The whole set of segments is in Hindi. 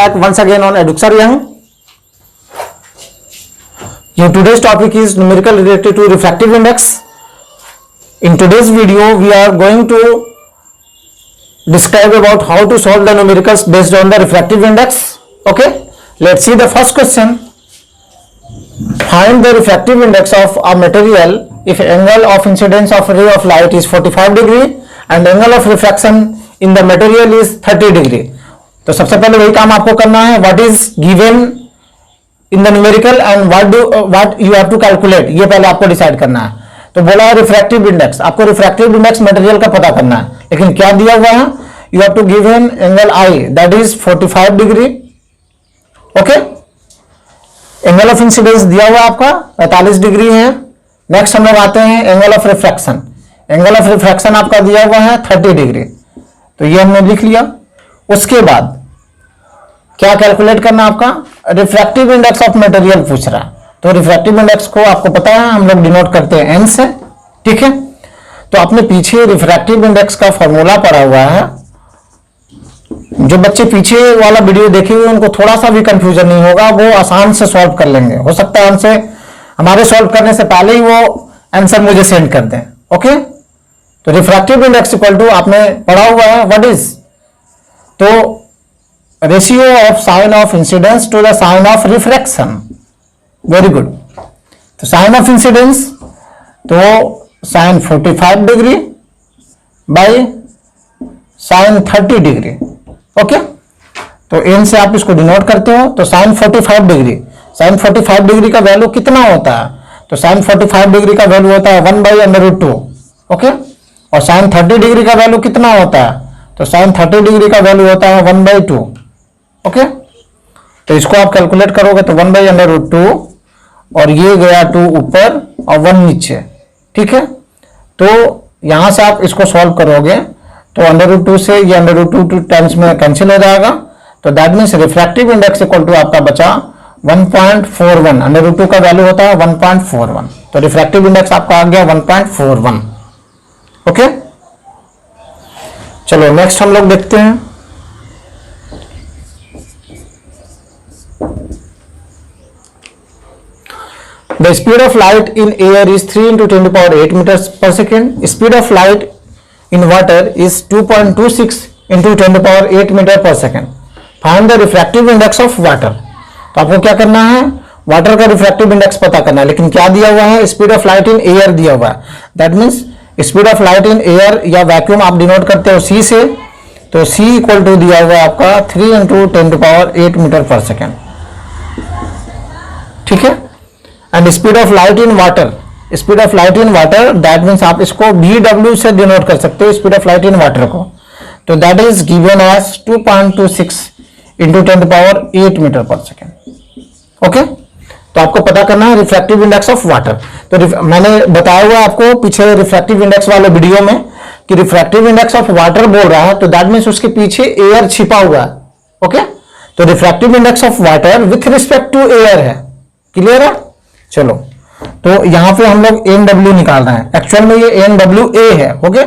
back once again on Edukser Young. Today's topic is numerical related to refractive index. In today's video, we are going to describe about how to solve the numericals based on the refractive index. Okay, let's see the first question. Find the refractive index of a material if angle of incidence of ray of light is 45 degree and angle of refraction in the material is 30 degree. तो सबसे पहले वही काम आपको करना है. What is given in the numerical and what you have to calculate, ये पहले आपको डिसाइड करना है. तो बोला है रिफ्रैक्टिव इंडेक्स, आपको रिफ्रैक्टिव इंडेक्स मटेरियल का पता करना है, लेकिन क्या दिया हुआ है, you have to give an angle i that is 45 degree. Okay, angle of incidence दिया हुआ आपका 45 डिग्री है. नेक्स्ट हम लोग आते हैं angle of refraction. Angle of refraction आपका दिया हुआ है 30 डिग्री, तो ये हमने लिख लिया. उसके बाद क्या कैलकुलेट करना आपका, रिफ्रैक्टिव इंडेक्स ऑफ मटेरियल पूछ रहा है. तो रिफ्रैक्टिव इंडेक्स को आपको पता है हम लोग डिनोट करते हैं एन से. ठीक है, तो आपने पीछे रिफ्रैक्टिव इंडेक्स का फॉर्मूला पढ़ा हुआ है. जो बच्चे पीछे वाला वीडियो देखे हुए उनको थोड़ा सा भी कंफ्यूजन नहीं होगा, वो आसान से सॉल्व कर लेंगे. हो सकता है हमसे हमारे सॉल्व करने से पहले ही वो आंसर मुझे सेंड कर दें. ओके, तो रिफ्रैक्टिव इंडेक्स इक्वल टू आपने पढ़ा हुआ है व्हाट इज, तो ratio of sine of incidence to the sine of refraction. Very good. तो साइन ऑफ इंसिडेंस तो sine 45 degree by sine 30 degree. Okay, तो एन से आप इसको डिनोट करते हो. तो साइन 45 डिग्री, साइन 45 डिग्री का वैल्यू कितना होता है, तो साइन 45 डिग्री का वैल्यू होता है 1/√2. ओके, और साइन 30 डिग्री का वैल्यू कितना होता है, तो साइन 30 डिग्री का वैल्यू होता है 1/2. ओके, तो इसको आप कैलकुलेट करोगे तो 1/√2 और ये गया 2 ऊपर और 1 नीचे. ठीक है, तो यहां से आप इसको सॉल्व करोगे तो √2 से ये √2 टाइम्स में कैंसिल हो जाएगा. तो that means refractive index equal to आपका बचा 1.41. √2 का वैल्यू होता है 1.41, तो रिफ्रैक्टिव इंडेक्स आपका आ गया 1.41. ओके, चलो नेक्स्ट हम लोग देखते हैं. The speed of light in air is 3 × 10⁸ meters per second. Speed of light in water is 2.26 × 10⁸ meter per second. Find the refractive index of water. तो आपको क्या करना है, वाटर का रिफ्रैक्टिव इंडेक्स पता करना है, लेकिन क्या दिया हुआ है, speed of light in air दिया हुआ है. That means speed of light in air या वैक्यूम आप डिनोट करते हो सी से, तो सी इक्वल टू दिया हुआ है आपका 3 × 10⁸ मीटर पर सेकेंड. ठीक है, and speed of light in water, speed of light in water that means आप इसको VW से डिनोट कर सकते हो speed of light in water को. तो that is given as 2.26 × 10⁸ meter per second. Okay, तो आपको पता करना है रिफ्रैक्टिव इंडेक्स ऑफ वाटर. तो मैंने बताया हुआ आपको पीछे रिफ्रैक्टिव इंडेक्स वाले वीडियो में कि रिफ्रैक्टिव इंडेक्स ऑफ वाटर बोल रहा है, तो दैट मीन्स उसके पीछे एयर छिपा हुआ है. ओके, तो refractive index of water with respect to air है. क्लियर है. चलो, तो यहां पे हम लोग NW निकाल रहे हैं, एक्चुअल में ये NWA है. ओके,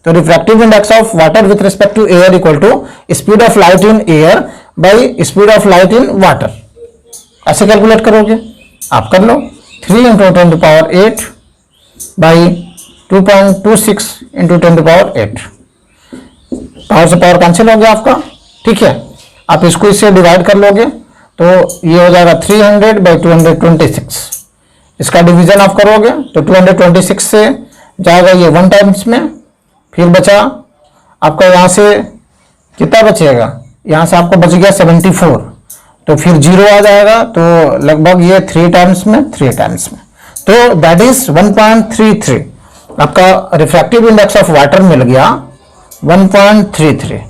तो refractive index of water with respect to air equal to speed of light in air by speed of light in water. ऐसे कैलकुलेट करोगे आप, कर लो 3 × 10⁸ बाई 2.26 × 10⁸. पावर से पावर कैंसिल हो गया आपका. ठीक है, आप इसको इससे डिवाइड कर लोगे तो ये हो जाएगा 300/226. इसका डिवीजन आप करोगे तो 226 से जाएगा ये 1 टाइम्स में, फिर बचा आपका यहां से कितना बचेगा, यहां से आपको बच गया 74, तो फिर 0 आ जाएगा, तो लगभग ये 3 टाइम्स में, 3 टाइम्स में. तो दैट इज 1.33. आपका रिफ्रैक्टिव इंडेक्स ऑफ वाटर मिल गया 1.33.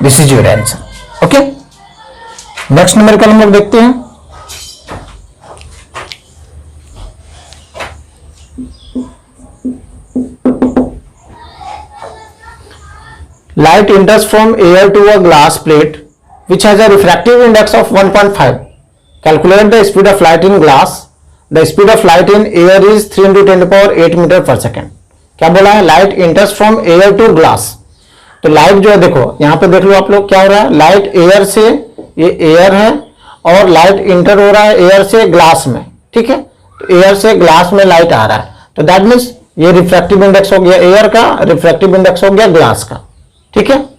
This is your answer. Okay, next numerical हम लोग देखते हैं. Light enters from air to a glass plate which has a refractive index of 1.5. Calculate the speed of light in glass. The speed of light in air is 3 × 10⁸ meter per second. क्या बोला है, light enters from air to glass. तो लाइट जो है देखो यहां पे देख लो आप लोग क्या हो रहा है, लाइट एयर से, ये एयर है और लाइट इंटर हो रहा है एयर से ग्लास में, ठीक है। तो एयर से ग्लास में लाइट आ रहा है, तो दैट मीन्स ये रिफ्रैक्टिव इंडेक्स हो गया एयर का, रिफ्रैक्टिव इंडेक्स हो गया ग्लास का, ठीक है।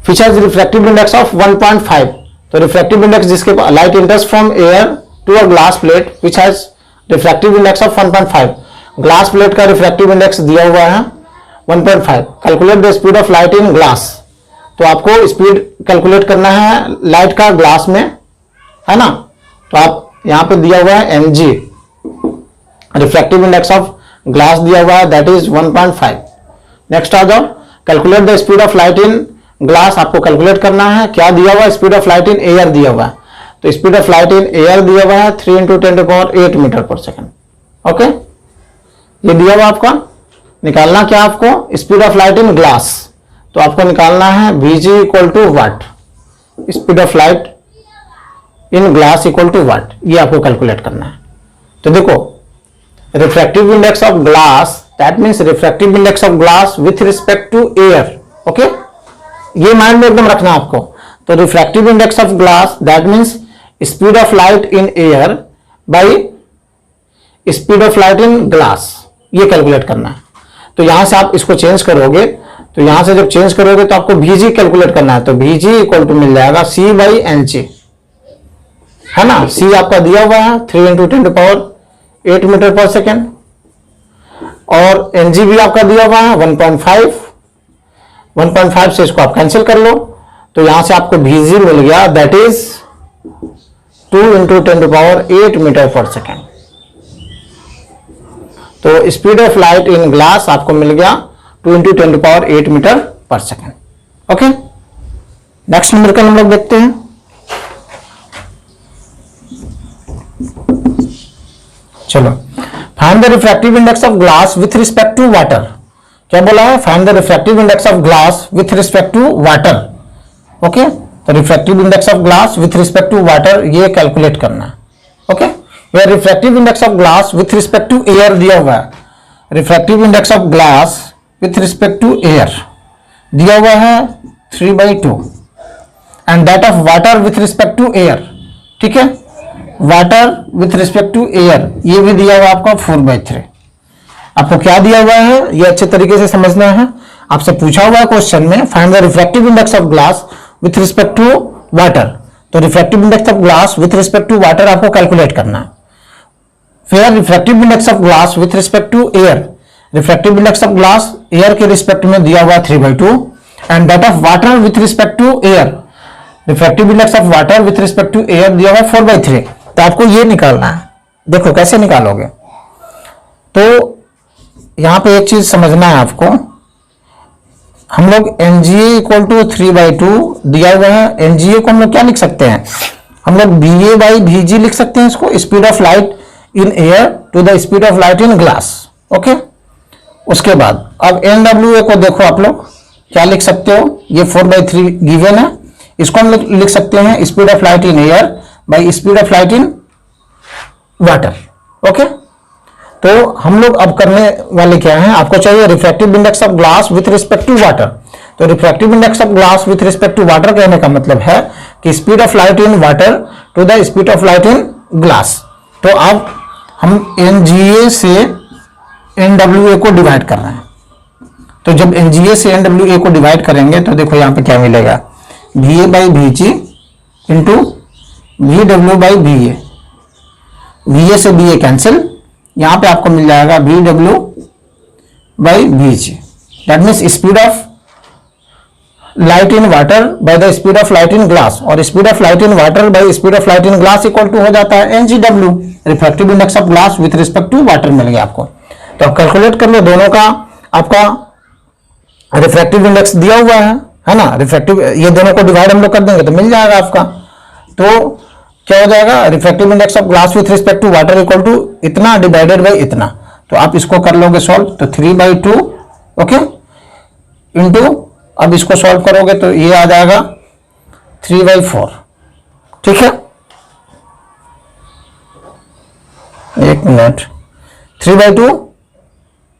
which has refractive index of 1.5, तो रिफ्रैक्टिव इंडेक्स जिसके light enters from air to a glass plate which has refractive index of 1.5, glass plate का रिफ्रैक्टिव इंडेक्स दिया हुआ है 1.5। Calculate the speed of light in glass, तो आपको स्पीड कैलकुलेट करना है लाइट का ग्लास में, है ना। तो आप यहां पे दिया हुआ है mg, refractive index of glass दिया हुआ है दैट इज 1.5। नेक्स्ट आ जाओ, calculate the speed of light in glass, आपको कैलकुलेट करना है क्या दिया हुआ है, speed of light in air दिया हुआ है, तो speed of light in air दिया हुआ है 3 × 10⁸ मीटर पर सेकेंड, ओके। ये दिया हुआ आपका, निकालना क्या आपको, speed of light in glass, तो आपको निकालना है Vg equal to what, speed of light in glass equal to what, ये आपको कैलकुलेट करना है। तो देखो refractive index of glass that means refractive index of glass with respect to air, okay, ये माइंड में एकदम रखना आपको। तो refractive index of glass that means speed of light in air by speed of light in glass, ये कैलकुलेट करना है। तो यहां से आप इसको चेंज करोगे, तो यहां से जब चेंज करोगे तो आपको Vg कैलकुलेट करना है, तो Vg इक्वल टू मिल जाएगा C/Ng, है ना। C आपका दिया हुआ है 3 × 10⁸ मीटर पर सेकेंड, और Ng भी आपका दिया हुआ है 1.5 से इसको आप कैंसिल कर लो, तो यहां से आपको Vg मिल गया that is 2 × 10⁸ meter per second. तो speed of light in glass आपको मिल गया 2 × 10⁸ meter per second, okay. Next numerical हम लोग देखते हैं। चलो, find the refractive index of glass with respect to water, क्या बोला है, find the refractive index of glass with respect to water, okay. तो refractive index of glass with respect to water ये कैलकुलेट करना है, okay. where refractive index of glass with respect to air दिया हुआ है, refractive index of glass with respect to air दिया हुआ है 3/2 and that of water with respect to air, ठीक है। Water with respect to air ये भी दिया हुआ आपको 4/3। आपको क्या दिया हुआ है ये अच्छे तरीके से समझना है, आपसे पूछा हुआ है क्वेश्चन में find the refractive index of glass with respect to water, तो refractive index of glass with respect to water आपको कैलकुलेट करना है। फिर refractive index of glass with respect to air, refractive index of glass air के रिस्पेक्ट में दिया हुआ 3/2 and that of water with respect to air, refractive index of water with respect to air दिया हुआ 4/3। तो आपको ये निकालना है, देखो कैसे निकालोगे। तो यहां पे एक चीज समझना है आपको, हम लोग NGA इक्वल टू 3/2 दिया हुआ है, NGA को हम लोग क्या लिख सकते हैं, हम लोग BA/VG लिख सकते हैं इसको, speed of light in air to the speed of light in glass, okay. उसके बाद अब NWA को देखो आप लोग क्या लिख सकते हो, ये 4/3 गिवन है, इसको हम लोग लिख सकते हैं speed of light in air by speed of light in water, okay. तो हम लोग अब करने वाले क्या हैं, आपको चाहिए refractive index of glass with respect to water. तो refractive index of glass with respect to water कहने का मतलब है कि speed of light in water to the speed of light in glass. तो अब हम NGA से NWA को डिवाइड कर रहे हैं, तो जब NGA से NWA को डिवाइड करेंगे तो देखो यहां पे क्या मिलेगा, VA/VG इंटू VW/VA, VA से BA कैंसिल, यहां पे आपको मिल जाएगा VW/VG, that means speed of light in water by the speed of light in glass, और speed of light in water by speed of light in glass equal to हो जाता है NGW, refractive index of glass with respect to water मिल गया आपको। तो आप कैलकुलेट कर लो, दोनों का आपका रिफ्रैक्टिव इंडेक्स दिया हुआ है ना, रिफ्रैक्टिव ये दोनों को डिवाइड हम लोग कर देंगे तो मिल जाएगा आपका। तो क्या हो जाएगा, refractive index of glass with respect to water equal to इतना डिवाइडेड बाई इतना, तो आप इसको कर लोगे सॉल्व, तो 3/2 ओके इंटू, अब इसको सॉल्व करोगे तो ये आ जाएगा 3/4, ठीक है। एक मिनट, 3/2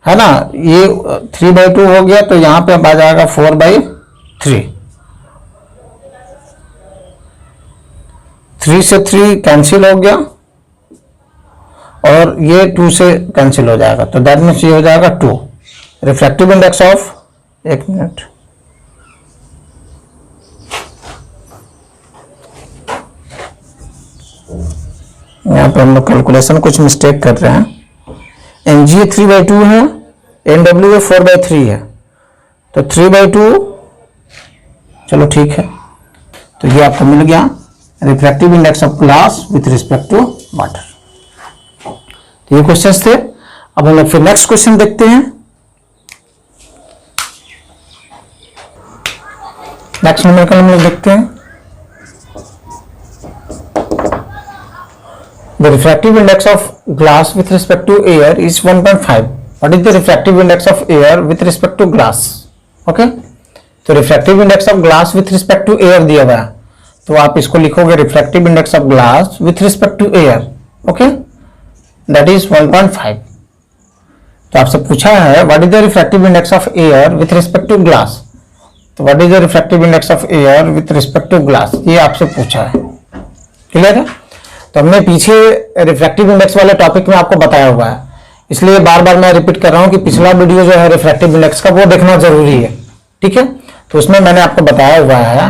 है ना, ये 3/2 हो गया, तो यहाँ पे अब आ जाएगा 4/3। 3 से 3 कैंसिल हो गया और ये 2 से कैंसिल हो जाएगा, तो दैट मीन्स ये हो जाएगा 2। रिफ्रैक्टिव इंडेक्स ऑफ, एक मिनट, यहाँ पे हम लोग कैलकुलेशन कुछ मिस्टेक कर रहे हैं। एनजीए 3/2 है, एनडब्ल्यूए 4/3 है, तो 3/2, चलो ठीक है, तो ये आपको मिल गया refractive index of glass with respect to water. तो ये क्वेश्चंस थे। अब हम लोग फिर नेक्स्ट क्वेश्चन देखते हैं। नेक्स्ट न्यूमेरिकल हम लोग देखते हैं। The refractive index of glass with respect to air is 1.5. What is the refractive index of air with respect to glass? Okay? तो refractive index of glass with respect to air दिया हुआ है, तो आप इसको लिखोगे refractive index of glass with respect to air. Okay? That is 1.5. तो आपसे पूछा है what is the refractive index of air with respect to glass? तो what is the refractive index of air with respect to glass? ये आपसे पूछा है। क्लियर है? तो हमने पीछे रिफ्रैक्टिव इंडेक्स वाले टॉपिक में आपको बताया हुआ है, इसलिए बार बार मैं रिपीट कर रहा हूं कि पिछला वीडियो जो है रिफ्रैक्टिव इंडेक्स का वो देखना जरूरी है। ठीक है, तो उसमें मैंने आपको बताया हुआ है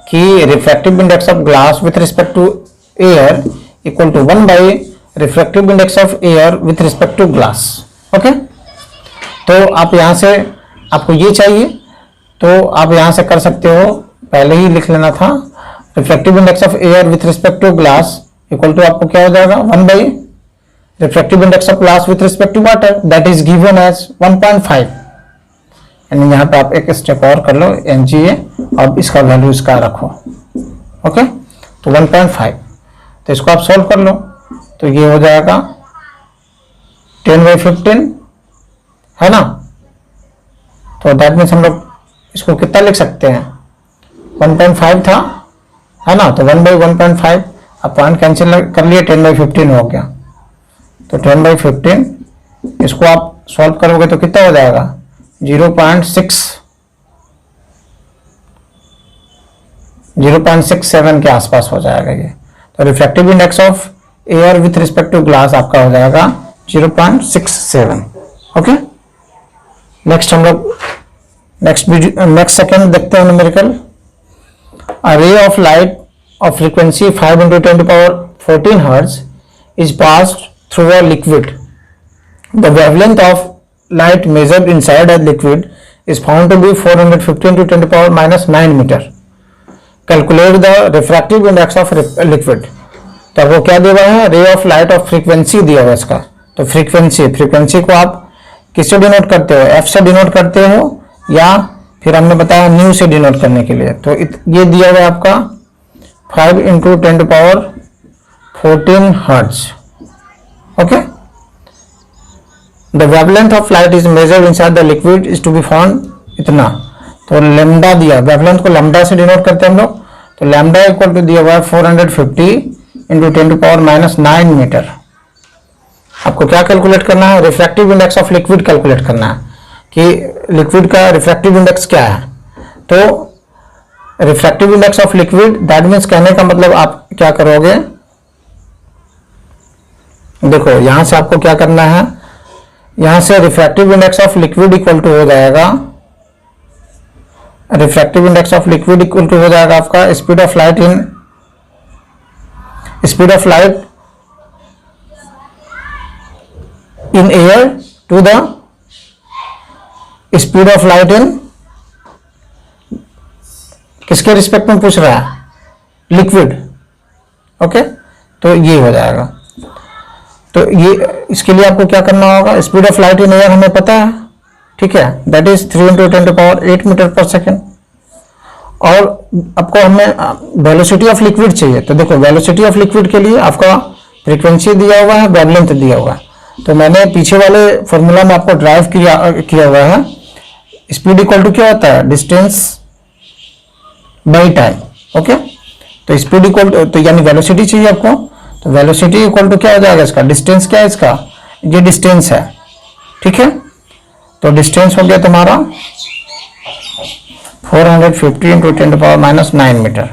कि refractive index of glass with respect to air equal to 1 by refractive index of air with respect to glass. Okay, तो आप यहां से, आपको ये चाहिए तो आप यहां से कर सकते हो, पहले ही लिख लेना था। Refractive index of air with respect to glass equal to आपको क्या हो जाएगा 1 by refractive index of glass with respect to water, that is given as 1.5। यानी यहाँ पे आप एक स्टेप और कर लो, एनजीए, और इसका वैल्यू इसका रखो। ओके, तो 1.5, तो इसको आप सोल्व कर लो, तो ये हो जाएगा 10/15, है ना। तो दैट मीन्स हम लोग इसको कितना लिख सकते हैं, 1.5 था, है ना, तो 1/1.5, अब पॉइंट कैंसिल कर लिए, 10/15 हो गया, तो 10/15 इसको आप सॉल्व करोगे तो कितना हो जाएगा 0.67 के आसपास हो जाएगा ये। तो refractive index of air with respect to glass आपका हो जाएगा 0.67। ओके, नेक्स्ट हम लोग नेक्स्ट सेकेंड देखते हैं numerical. A ray of light of frequency 5 × 10⁻14 Hz is passed through a liquid. The wavelength of light measured inside a liquid is found to be 415 × 10⁻⁹ meter. Calculate the refractive index of liquid. तो आपको क्या दिया हुआ है, ray of light of frequency दिया हुआ है इसका। तो फ्रीक्वेंसी को आप किससे डिनोट करते हो, एफ से डिनोट करते हो, या फिर हमने बताया न्यू से डिनोट करने के लिए। तो ये दिया हुआ है आपका 5 × 10⁻14 Hz. Okay. The wavelength of light is measured inside the liquid is to be found इतना। तो लैम्डा दिया, वेवलेंथ को लैम्डा से डिनोट करते हैं हम लोग, तो लैम्डा इक्वल टू दिया हुआ है 450 × 10⁻⁹ मीटर। आपको क्या कैलकुलेट करना है, refractive index of liquid calculate करना है कि लिक्विड का रिफ्रैक्टिव इंडेक्स क्या है। तो refractive index of liquid, that means कहने का मतलब आप क्या करोगे, देखो यहां से आपको क्या करना है, यहां से refractive index of liquid equal to हो जाएगा, refractive index of liquid equal to हो जाएगा आपका speed of light in air to the speed of light in, किसके रिस्पेक्ट में पूछ रहा है, लिक्विड। ओके, तो ये हो जाएगा। तो ये इसके लिए आपको क्या करना होगा, speed of light in air हमें पता है, ठीक है, that is 3 × 10⁸ meter per second. और आपको हमें वेलोसिटी ऑफ लिक्विड चाहिए, तो देखो वेलोसिटी ऑफ लिक्विड के लिए आपका फ्रीक्वेंसी दिया हुआ है, वेवलेंथ दिया हुआ है। तो मैंने पीछे वाले फॉर्मूला में आपको ड्राइव किया हुआ है, स्पीड इक्वल टू क्या होता है, डिस्टेंस बाई टाइम। ओके, तो स्पीड इक्वल तो यानी वेलोसिटी चाहिए आपको, तो वेलोसिटी इक्वल टू क्या हो जाएगा इसका, डिस्टेंस क्या है इसका, ये डिस्टेंस है, ठीक है। तो डिस्टेंस हो गया तुम्हारा 450 इंटू 10⁻⁹ मीटर,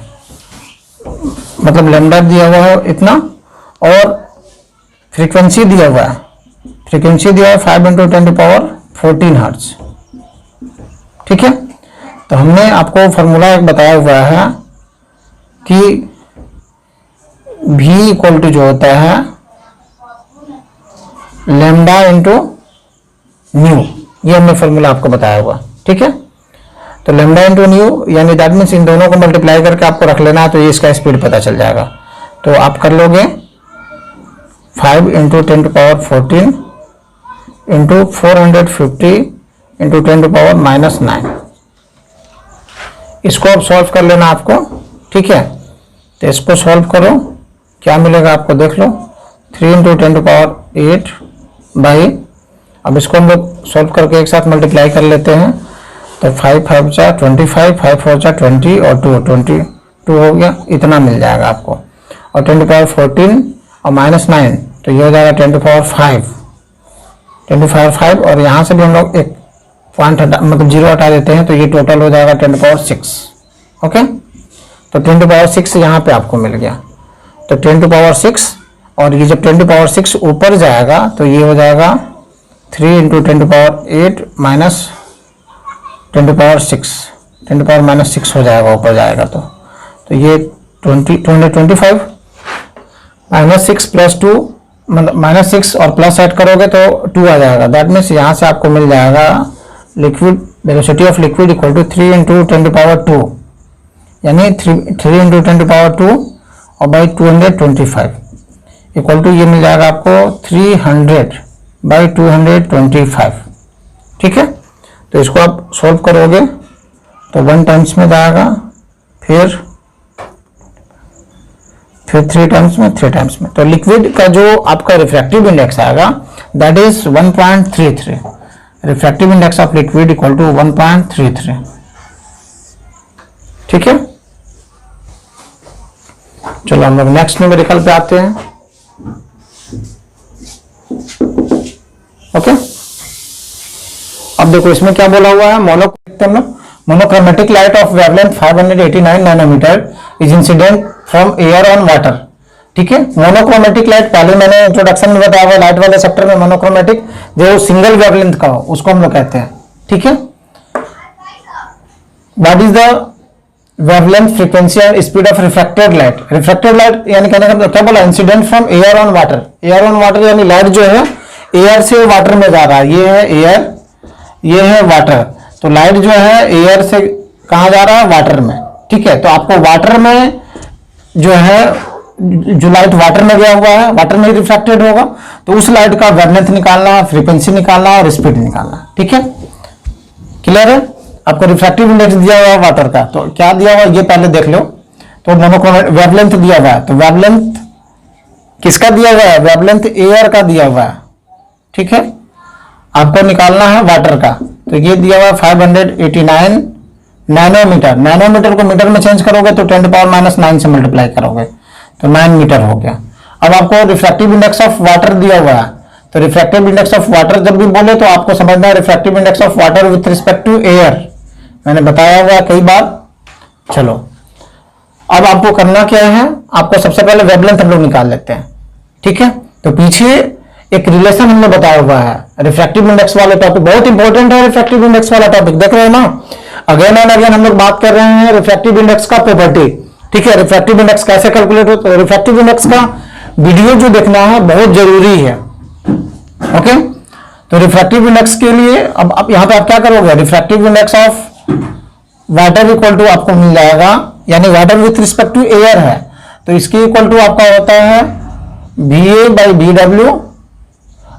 मतलब लैम्डा दिया हुआ है इतना, और फ्रीक्वेंसी दिया हुआ है, फ्रीक्वेंसी दिया है 5 इंटू 10⁻14 हर्ट्ज। ठीक है, तो हमने आपको फॉर्मूला एक बताया हुआ है कि V इक्वल टू जो होता है लैम्डा इंटू न्यू, ये हमने फॉर्मूला आपको बताया हुआ। ठीक है, तो लैम्डा इंटू न्यू यानी दैट मीन्स इन दोनों को मल्टीप्लाई करके आपको रख लेना है, तो ये इसका स्पीड पता चल जाएगा। तो आप कर लोगे 5 इंटू 10⁻14 इंटू 450 इंटू 10⁻⁹। इसको अब सॉल्व कर लेना आपको। ठीक है, तो इसको सॉल्व करो, क्या मिलेगा आपको देख लो, 3 इंटू 10⁸ बाई, अब इसको हम लोग सॉल्व करके एक साथ मल्टीप्लाई कर लेते हैं, तो 5 5 जा 25, 5 4 जा 20 और 22 हो गया, इतना मिल जाएगा आपको। और 10⁻14 और -9 तो ये हो जाएगा 10⁻5 और यहाँ से भी हम लोग एक पॉइंट मतलब 0 हटा देते हैं, तो ये टोटल हो जाएगा 10⁻6। ओके, तो 10⁻6 यहाँ पे आपको मिल गया, तो 10⁻6, और ये जब 10⁻6 ऊपर जाएगा तो ये हो जाएगा 3 इंटू 10⁸ माइनस 10⁻6, 10⁻⁻6 हो जाएगा ऊपर जाएगा, तो ये 225 -6 प्लस 2 मतलब -6 और प्लस ऐड करोगे तो 2 आ जाएगा। दैट मीन्स यहाँ से आपको मिल जाएगा liquid velocity of liquid equal to 3 into 10⁻2 यानी 3 इंटू 10⁻2 और बाई 225 इक्वल टू ये मिल जाएगा आपको 300 बाई 225। ठीक है, तो इसको आप सॉल्व करोगे तो 1 टाइम्स में जाएगा, फिर 3 टाइम्स में, 3 टाइम्स में, तो लिक्विड का जो आपका रिफ्रैक्टिव इंडेक्स आएगा that is 1.33। Refractive index of liquid equal to 1.33। ठीक है, चलो हम लोग नेक्स्ट न्यूमेरिकल पे आते हैं। ओके, अब देखो इसमें क्या बोला हुआ है, monochromatic light of wavelength 589 nanometer is incident from air on water. ठीक है, मोनोक्रोमेटिक लाइट पहले मैंने इंट्रोडक्शन में बताया हुआ, लाइट वाले सेक्टर में मोनोक्रोमेटिक जो सिंगल वेवलेंथ का हो उसको हम लोग कहते हैं। ठीक है, what is the wavelength, frequency and speed of refracted light. Refracted light यानी कहने का क्या बोला, incident from air on water. Air on water यानी लाइट जो है एयर से वाटर में जा रहा है, ये है एयर, ये है वाटर, तो लाइट जो है एयर से कहां जा रहा है, वाटर में। ठीक है, तो आपको वाटर में जो है, जो लाइट वाटर में गया हुआ है वाटर में ही रिफ्रैक्टेड होगा, तो उस लाइट का वेवलेंथ निकालना, फ्रीक्वेंसी निकालना और स्पीड निकालना। ठीक है, क्लियर है। आपको रिफ्रैक्टिव इंडेक्स दिया हुआ है वाटर का, तो क्या दिया हुआ है ये पहले देख लो। तो मोनोक्रोमेटिक वेवलेंथ दिया हुआ है, तो वेवलेंथ किसका दिया हुआ है, वेवलेंथ एयर का दिया हुआ है। ठीक है, आपको निकालना है वाटर का, तो ये दिया हुआ है 589 नैनोमीटर। नैनोमीटर को मीटर में चेंज करोगे तो 10⁻⁹ से मल्टीप्लाई करोगे तो 9 मीटर हो गया। अब आपको रिफ्रैक्टिव इंडेक्स ऑफ वाटर दिया हुआ है, तो रिफ्रैक्टिव इंडेक्स ऑफ वाटर जब भी बोले तो आपको समझना है refractive index of water with respect to air, मैंने बताया हुआ कई बार। चलो अब आपको करना क्या है, आपको सबसे पहले वेवलेंथ हम लोग निकाल लेते हैं। ठीक है, तो पीछे एक रिलेशन हमने बताया हुआ है रिफ्रैक्टिव इंडेक्स वाले टॉपिक, बहुत इंपॉर्टेंट है रिफ्रैक्टिव इंडेक्स वाला टॉपिक, देख रहे हैं ना। अगेन एंड अगेन हम लोग बात कर रहे हैं रिफ्रैक्टिव इंडेक्स का प्रॉपर्टी। ठीक है, रिफ्रैक्टिव इंडेक्स कैसे कैलकुलेट होता है, रिफ्रैक्टिव इंडेक्स का वीडियो जो देखना है बहुत जरूरी है। ओके, तो रिफ्रैक्टिव इंडेक्स के लिए अब यहां पे आप क्या करोगे, refractive index of water equal to आपको मिल जाएगा, यानी water with respect to air है, तो इसके इक्वल टू आपका होता है VA बाई BW,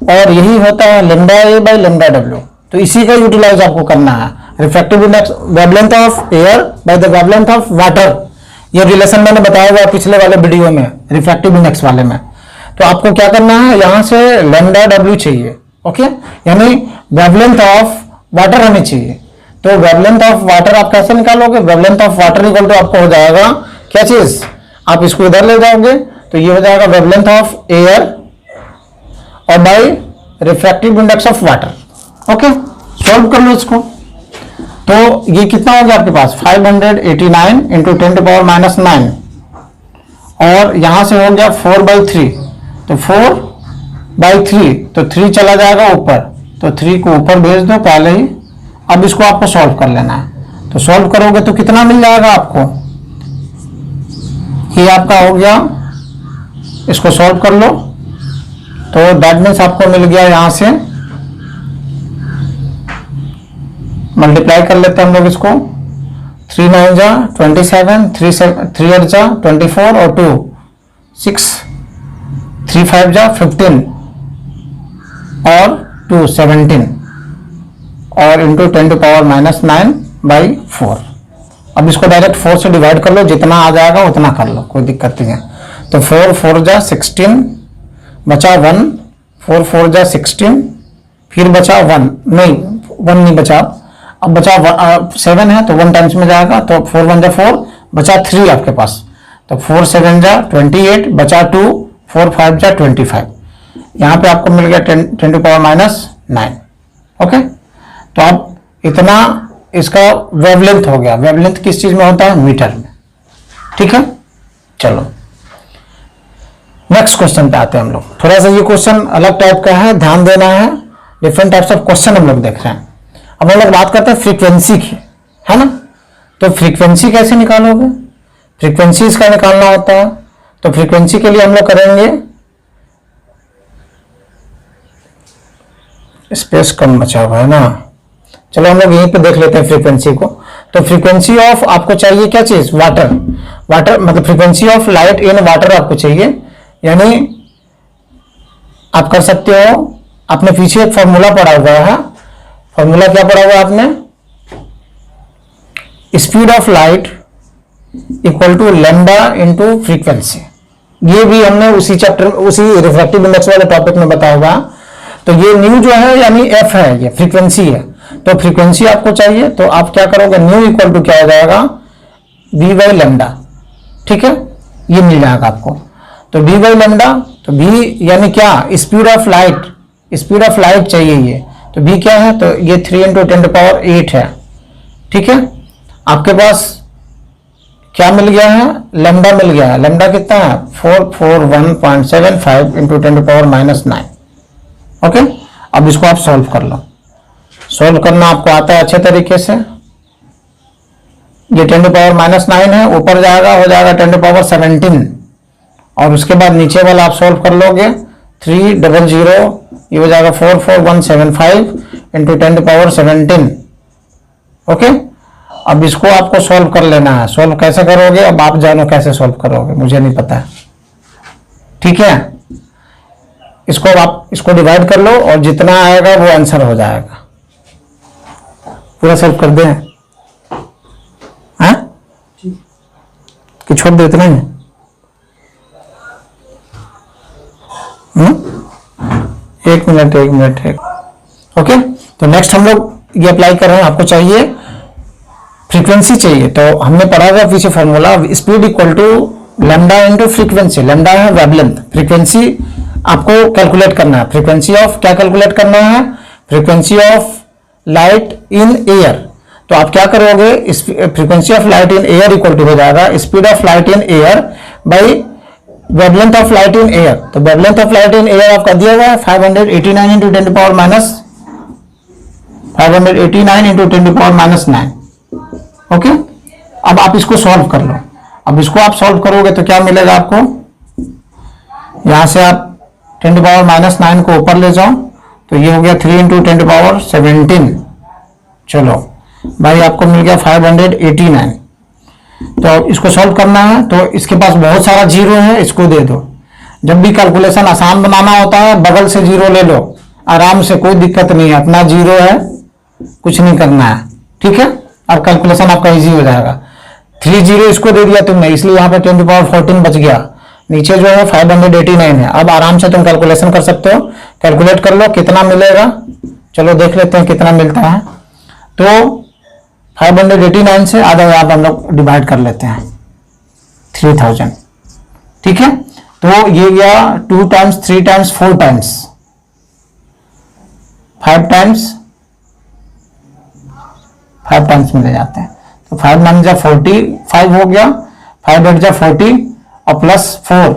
और यही होता है lambda A by lambda W। तो इसी का यूटिलाइज आपको करना है, refractive index wavelength of air by the wavelength of water. ये रिलेशन मैंने बताया हुआ पिछले वाले वीडियो में रिफ्रैक्टिव इंडेक्स वाले में। तो आपको क्या करना है, यहां से लैम्डा W चाहिए। ओके, यानी वेवलेंथ ऑफ वाटर हमें चाहिए, तो वेवलेंथ ऑफ वाटर आप कैसे निकालोगे, wavelength of water equal to आपको हो जाएगा क्या चीज, आप इसको इधर ले जाओगे तो ये हो जाएगा वेवलेंथ ऑफ एयर और by refractive index of water. Okay, solve कर लो इसको। तो ये कितना हो गया आपके पास 589 इंटू 10⁻⁹, और यहां से हो गया 4/3, तो 4/3, तो 3 चला जाएगा ऊपर, तो 3 को ऊपर भेज दो पहले ही। अब इसको आपको सॉल्व कर लेना है, तो सॉल्व करोगे तो कितना मिल जाएगा आपको, ये आपका हो गया, इसको सॉल्व कर लो, तो दैट मीन्स आपको मिल गया, यहां से मल्टीप्लाई कर लेते हैं हम लोग इसको, 3 9 जा 27, 3 8 जा 24 और 2 6, 3 5 जा 15 और 2 17 और इंटू 10⁻⁹/4। अब इसको डायरेक्ट 4 से डिवाइड कर लो, जितना आ जाएगा उतना कर लो, कोई दिक्कत नहीं है। तो 4 4 जा 16, बचा 1, 4 4 जा 16, फिर बचा 1 नहीं बचा, अब बचा 7 है तो 1 टाइम्स में जाएगा, तो 4 1 जा 4, बचा 3 आपके पास, तो 4 7 जा 28, बचा 2, 4 5 जा 25, यहाँ पे आपको मिल गया 10⁻⁹। ओके, तो अब इतना इसका वेवलेंथ हो गया। वेवलेंथ किस चीज में होता है, मीटर में, ठीक है। चलो नेक्स्ट क्वेश्चन पे आते हैं हम लोग। थोड़ा सा ये क्वेश्चन अलग टाइप का है, ध्यान देना है, डिफरेंट टाइप्स ऑफ क्वेश्चन हम लोग देख रहे हैं। अब हम लोग बात करते हैं फ्रीक्वेंसी की, है ना। तो फ्रीक्वेंसी कैसे निकालोगे, फ्रीक्वेंसी इसका निकालना होता है, तो फ्रीक्वेंसी के लिए हम लोग करेंगे, स्पेस कम बचा हुआ है ना, चलो हम लोग यहीं पे देख लेते हैं फ्रीक्वेंसी को। तो फ्रीक्वेंसी ऑफ आपको चाहिए क्या चीज, वाटर मतलब frequency of light in water आपको चाहिए, यानी आप कर सकते हो, आपने पीछे एक फॉर्मूला पढ़ा हुआ है। फॉर्मूला क्या पढ़ा हुआ है आपने, speed of light equal to lambda into frequency. ये भी हमने उसी चैप्टर, उसी रिफ्रैक्टिव इंडेक्स वाले टॉपिक में बताया हुआ। तो ये न्यू जो है यानी एफ है, ये फ्रीक्वेंसी है। तो फ्रीक्वेंसी आपको चाहिए, तो आप क्या करोगे, न्यू इक्वल टू क्या हो जाएगा, v/λ, ठीक है, ये मिल जाएगा आपको। तो v/λ, तो v यानी क्या, speed of light, speed of light चाहिए ये, तो v क्या है, तो ये 3 × 10⁸ है, ठीक है। आपके पास क्या मिल गया है, लैम्डा मिल गया है। लैम्डा कितना है, 441.75 × 10⁻⁹। ओके, अब इसको आप सॉल्व कर लो। सॉल्व करना आपको आता है अच्छे तरीके से। ये 10⁻⁹ है, ऊपर जाएगा, हो जाएगा 10⁻17, और उसके बाद नीचे वाला आप सॉल्व कर लोगे, 300, ये हो जाएगा 44175 × 10⁻17। ओके, अब इसको आपको सॉल्व कर लेना है। सॉल्व कैसे करोगे, अब आप जानो कैसे सॉल्व करोगे, मुझे नहीं पता है, ठीक है। इसको आप इसको डिवाइड कर लो, और जितना आएगा वो आंसर हो जाएगा। पूरा सॉल्व कर दें, हाँ कि छोड़ दे, इतना ही। एक मिनट। ओके, तो नेक्स्ट हम लोग ये अप्लाई कर रहे हैं। आपको चाहिए फ्रीक्वेंसी चाहिए, तो हमने पढ़ा हुआ पीछे formula, speed equal to lambda into frequency. Lambda है वेवलेंथ, फ्रीक्वेंसी आपको कैलकुलेट करना है। फ्रीक्वेंसी ऑफ क्या कैलकुलेट करना है, frequency of light in air. तो आप क्या करोगे, frequency of light in air equal to हो जाएगा speed of light in air by wavelength of light in air. तो wavelength of light in air आपका दिया हुआ है 589 × 10⁻⁹। ओके, अब आप इसको सॉल्व कर लो। अब इसको आप सॉल्व करोगे तो क्या मिलेगा आपको, यहां से आप 10⁻⁹ को ऊपर ले जाओ, तो ये हो गया 3 × 10⁻17। चलो भाई, आपको मिल गया 589। तो इसको सॉल्व करना है, तो इसके पास बहुत सारा जीरो है, इसको दे दो। जब भी कैलकुलेशन आसान बनाना होता है, बगल से जीरो ले लो आराम से, कोई दिक्कत नहीं है, अपना जीरो है, कुछ नहीं करना है, ठीक है। अब कैलकुलेशन आपका इजी हो जाएगा। 3 जीरो इसको दे दिया तुमने, इसलिए यहाँ पे 10⁻14 बच गया। नीचे जो है 589 है। अब आराम से तुम कैलकुलेशन कर सकते हो, कैलकुलेट कर लो कितना मिलेगा। चलो देख लेते हैं कितना मिलता है। तो 589 से आधा आप हम लोग डिवाइड कर लेते हैं 3000, ठीक है। तो ये गया 2 times, 3 times, 4 times, 5 times, 5 times में ले जाते हैं। तो 5 9 जा 45 हो गया, 5 8 जा 40 और प्लस 4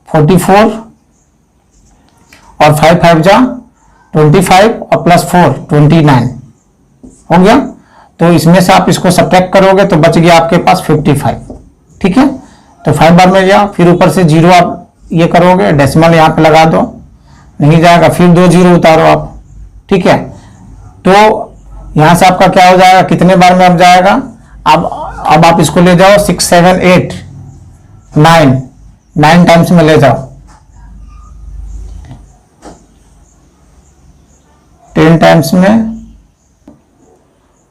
44 और 5 5 जा 25 और प्लस 4 29 हो गया। तो इसमें से आप इसको सब्ट्रैक्ट करोगे तो बच गया आपके पास 55। ठीक है, तो 5 बार में गया, फिर ऊपर से 0 आप ये करोगे, डेसिमल यहाँ पे लगा दो, नहीं जाएगा, फिर 2 0 उतारो आप। ठीक है, तो यहां से आपका क्या हो जाएगा, कितने बार में अब जाएगा, अब आप इसको ले जाओ 6 7 8 9 टाइम्स में ले जाओ, 10 टाइम्स में।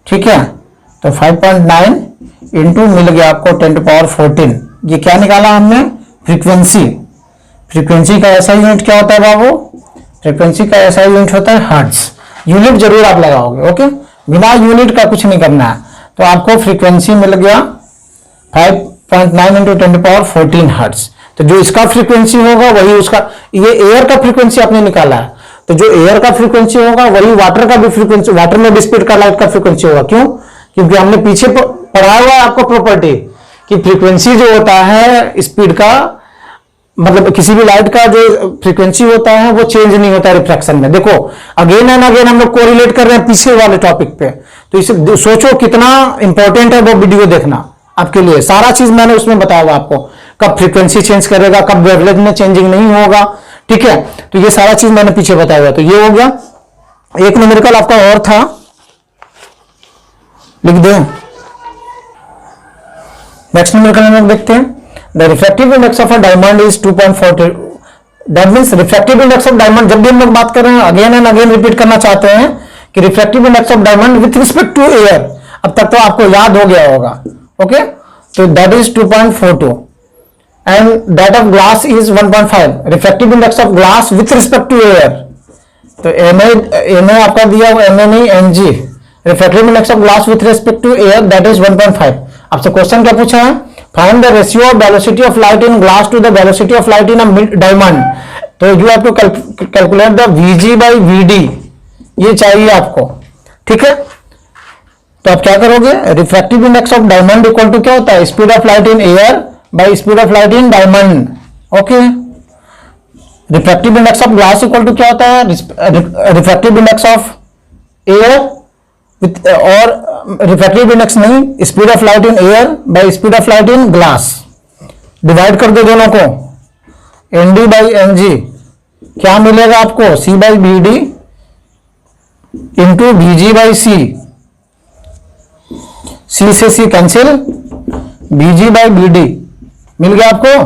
ठीक है, तो 5.9 इंटू मिल गया आपको 10⁻14। ये क्या निकाला हमने, फ्रीक्वेंसी। फ्रीक्वेंसी का ऐसा यूनिट क्या होता है बाबू, फ्रीक्वेंसी का ऐसा यूनिट होता है हर्ट्ज। यूनिट जरूर आप लगाओगे, ओके, बिना यूनिट का कुछ नहीं करना है। तो आपको फ्रीक्वेंसी मिल गया 5.9 इंटू 10⁻14 हर्ट्ज। तो जो इसका फ्रीक्वेंसी होगा वही उसका, ये एयर का फ्रीक्वेंसी आपने निकाला है, तो जो एयर का फ्रीक्वेंसी होगा वही वाटर का भी फ्रीक्वेंसी, वाटर में भी स्पीड का लाइट का फ्रीक्वेंसी होगा। क्यों, क्योंकि हमने पीछे पढ़ा हुआ है आपको प्रॉपर्टी कि फ्रीक्वेंसी जो होता है स्पीड का, मतलब किसी भी लाइट का जो फ्रीक्वेंसी होता है वो चेंज नहीं होता है रिफ्रैक्शन में। देखो अगेन एंड अगेन हम लोग कोरिलेट कर रहे हैं पीछे वाले टॉपिक पे, तो इसे सोचो कितना इंपॉर्टेंट है वो वीडियो देखना आपके लिए। सारा चीज मैंने उसमें बताया हुआ आपको, कब फ्रीक्वेंसी चेंज करेगा, कब वेवलेंथ में चेंजिंग नहीं होगा। ठीक है, तो ये सारा चीज मैंने पीछे बताया हुआ। तो ये हो गया, एक न्यूमेरिकल आपका और था, लिख दो। नेक्स्ट न्यूमेरिकल हम लोग देखते हैं। The refractive index of a diamond is 2.40। That means refractive index of diamond, जब भी हम लोग बात कर रहे हैं अगेन एंड अगेन रिपीट करना चाहते हैं कि refractive index of diamond with respect to air, अब तक तो आपको याद हो गया होगा। ओके, तो that is 2.42 and that of glass is 1.5। Refractive index of glass with respect to air, तो एमए आपका दिया हुआ, एमए नहीं N G. Refractive index of glass with respect to air that is 1.5। आपसे क्वेश्चन क्या पूछा है, find the ratio of velocity of light in glass to the velocity of light in a diamond. तो you have to calculate the V G by VD, ये चाहिए आपको। ठीक है, तो आप क्या करोगे, refractive index of diamond equal to क्या होता है, speed of light in air by speed of light in diamond. Okay, refractive index of glass equal to क्या होता है, refractive index of air with, और रिफ्रैक्टिव इंडेक्स नहीं, speed of light in air by speed of light in glass. Divide कर दो दोनों को, एन डी बाई एन जी, क्या मिलेगा आपको, C by B D into B ji by C. C से C cancel, B ji by B D मिल गया आपको,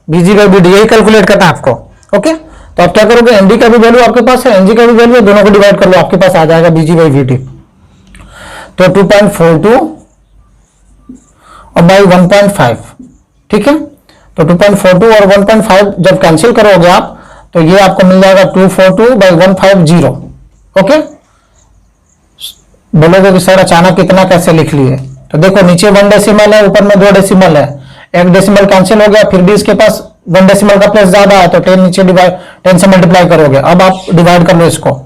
B ji by B D, यही कैलकुलेट करना है आपको। ओके, तो आप क्या करोगे, एन डी का भी वैल्यू आपके पास है, एन जी का भी वैल्यू है, दोनों को डिवाइड कर लो, आपके पास आ जाएगा v ji by B d. तो 2.42 और बाई 1.5। ठीक है, तो 2.42 और 1.5 जब कैंसिल करोगे आप तो ये आपको मिल जाएगा 242 बाई 150। ओके, बोलोगे कि सर अचानक इतना कैसे लिख लिए, तो देखो नीचे 1 डेसिमल है, ऊपर में 2 डेसिमल है, 1 डेसिमल कैंसिल हो गया, फिर भी इसके पास 1 डेसिमल का प्लस ज्यादा है, तो 10 नीचे डिवाइड, 10 से मल्टीप्लाई करोगे। अब आप डिवाइड कर लो इसको,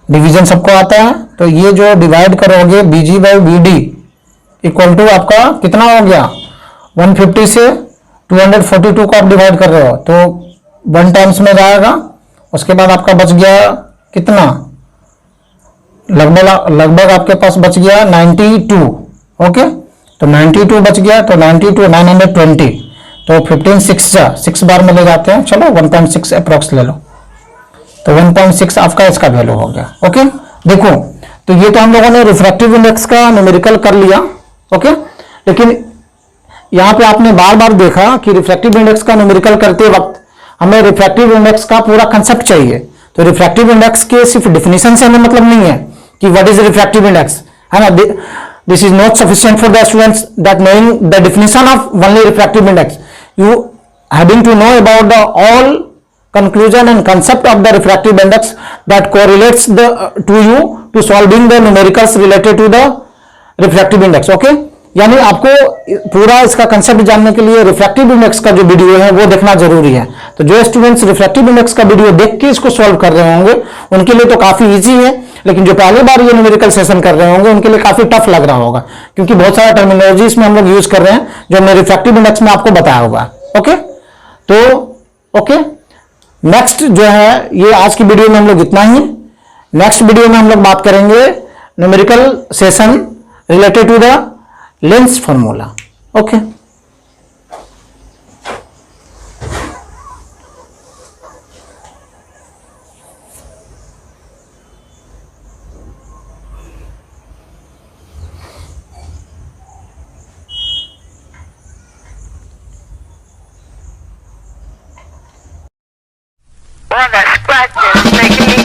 डिवीजन सबको आता है, तो ये जो डिवाइड करोगे B G by B D equal to आपका कितना हो गया, 150 से 242 को आप डिवाइड कर रहे हो तो 1 टाइम्स में जाएगा, उसके बाद आपका बच गया कितना, लगभग आपके पास बच गया 92। ओके, तो 92 बच गया, तो 92 920, तो 15 6 बार में ले जाते हैं, चलो 1.6 अप्रोक्स ले लो, तो 1.6 आपका इसका वैल्यू हो गया। ओके, देखो तो ये तो हम लोगों ने रिफ्रैक्टिव इंडेक्स का न्यूमेरिकल कर लिया। ओके, लेकिन यहां पे आपने बार बार देखा कि रिफ्रैक्टिव इंडेक्स का न्यूमेरिकल करते वक्त हमें रिफ्रैक्टिव इंडेक्स का पूरा कंसेप्ट चाहिए। तो रिफ्रैक्टिव इंडेक्स के सिर्फ डिफिनेशन से हमें मतलब नहीं है कि व्हाट इज रिफ्रैक्टिव इंडेक्स, है ना। This is not sufficient for the students that knowing the definition of only refractive index, you having to know about the all conclusion and concept of the refractive index that correlates to you to solving the numericals related to the refractive index. okay, यानी आपको पूरा इसका कंसेप्ट जानने के लिए रिफ्रैक्टिव इंडेक्स का जो वीडियो है वो देखना जरूरी है। तो जो स्टूडेंट्स रिफ्रैक्टिव इंडेक्स का वीडियो देख के इसको सॉल्व कर रहे होंगे उनके लिए तो काफी इजी है, लेकिन जो पहली बार ये न्यूमेरिकल सेशन कर रहे होंगे उनके लिए काफी टफ लग रहा होगा, क्योंकि बहुत सारा टर्मिनोलॉजी इसमें हम लोग यूज कर रहे हैं जो हमने रिफ्रैक्टिव इंडेक्स में आपको बताया होगा। ओके, तो ओके, नेक्स्ट जो है ये आज की वीडियो में हम लोग इतना ही। नेक्स्ट वीडियो में हम लोग बात करेंगे numerical session related to the lens formula. Okay, One that scratches, making me